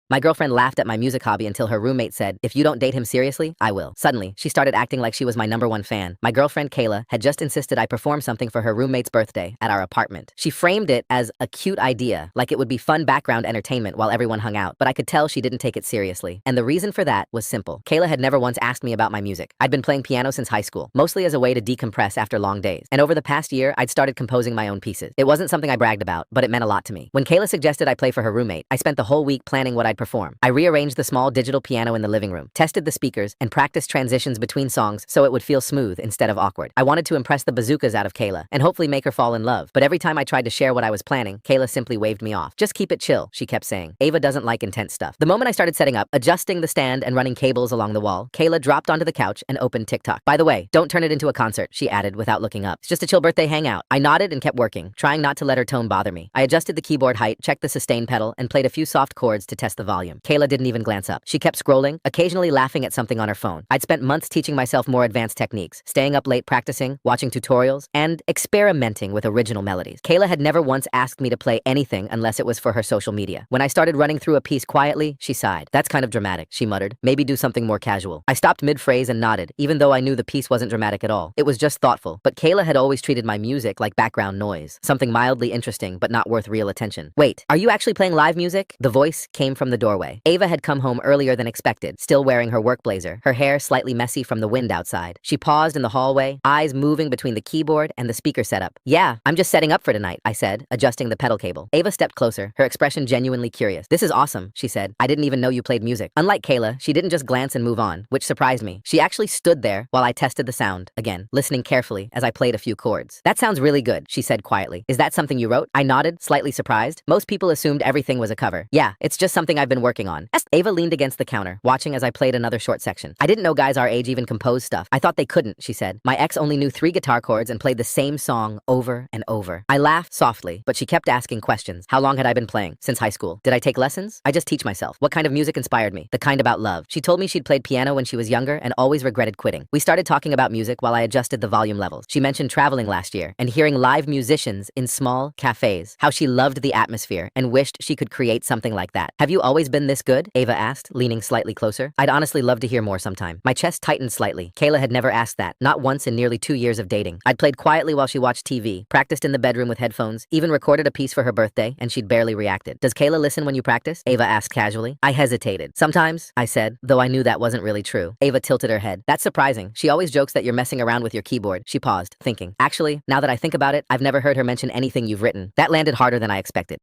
My girlfriend laughed at my music hobby until her roommate said, "If you don't date him seriously, I will." Suddenly, she started acting like she was my #1 fan. My girlfriend, Kayla, had just insisted I perform something for her roommate's birthday at our apartment. She framed it as a cute idea, like it would be fun background entertainment while everyone hung out, but I could tell she didn't take it seriously. And the reason for that was simple. Kayla had never once asked me about my music. I'd been playing piano since high school, mostly as a way to decompress after long days. And over the past year, I'd started composing my own pieces. It wasn't something I bragged about, but it meant a lot to me. When Kayla suggested I play for her roommate, I spent the whole week planning what I'd perform. I rearranged the small digital piano in the living room, tested the speakers, and practiced transitions between songs so it would feel smooth instead of awkward. I wanted to impress the bazookas out of Kayla and hopefully make her fall in love, but every time I tried to share what I was planning, Kayla simply waved me off. "Just keep it chill," she kept saying. Ava doesn't like intense stuff. The moment I started setting up, adjusting the stand and running cables along the wall, Kayla dropped onto the couch and opened TikTok. "By the way, don't turn it into a concert," she added without looking up. "It's just a chill birthday hangout." I nodded and kept working, trying not to let her tone bother me. I adjusted the keyboard height, checked the sustain pedal, and played a few soft chords to test the volume. Kayla didn't even glance up. She kept scrolling, occasionally laughing at something on her phone. I'd spent months teaching myself more advanced techniques, staying up late practicing, watching tutorials, and experimenting with original melodies. Kayla had never once asked me to play anything unless it was for her social media. When I started running through a piece quietly, she sighed. "That's kind of dramatic," she muttered. "Maybe do something more casual." I stopped mid-phrase and nodded, even though I knew the piece wasn't dramatic at all. It was just thoughtful. But Kayla had always treated my music like background noise, something mildly interesting but not worth real attention. "Wait, are you actually playing live music?" The voice came from the doorway. Ava had come home earlier than expected, still wearing her work blazer, her hair slightly messy from the wind outside. She paused in the hallway, eyes moving between the keyboard and the speaker setup. "Yeah, I'm just setting up for tonight," I said, adjusting the pedal cable. Ava stepped closer, her expression genuinely curious. "This is awesome," she said. "I didn't even know you played music." Unlike Kayla, she didn't just glance and move on, which surprised me. She actually stood there while I tested the sound, again, listening carefully as I played a few chords. "That sounds really good," she said quietly. "Is that something you wrote?" I nodded, slightly surprised. Most people assumed everything was a cover. "Yeah, it's just something I've been working on." Ava leaned against the counter, watching as I played another short section. "I didn't know guys our age even compose stuff. I thought they couldn't," she said. "My ex only knew 3 guitar chords and played the same song over and over." I laughed softly, but she kept asking questions. How long had I been playing? Since high school. Did I take lessons? I just teach myself. What kind of music inspired me? The kind about love. She told me she'd played piano when she was younger and always regretted quitting. We started talking about music while I adjusted the volume levels. She mentioned traveling last year and hearing live musicians in small cafes, how she loved the atmosphere and wished she could create something like that. "Have you always been this good?" Ava asked, leaning slightly closer. "I'd honestly love to hear more sometime." My chest tightened slightly. Kayla had never asked that, not once in nearly 2 years of dating. I'd played quietly while she watched TV, practiced in the bedroom with headphones, even recorded a piece for her birthday, and she'd barely reacted. "Does Kayla listen when you practice?" Ava asked casually. I hesitated. "Sometimes," I said, though I knew that wasn't really true. Ava tilted her head. "That's surprising. She always jokes that you're messing around with your keyboard." She paused, thinking. "Actually, now that I think about it, I've never heard her mention anything you've written." That landed harder than I expected.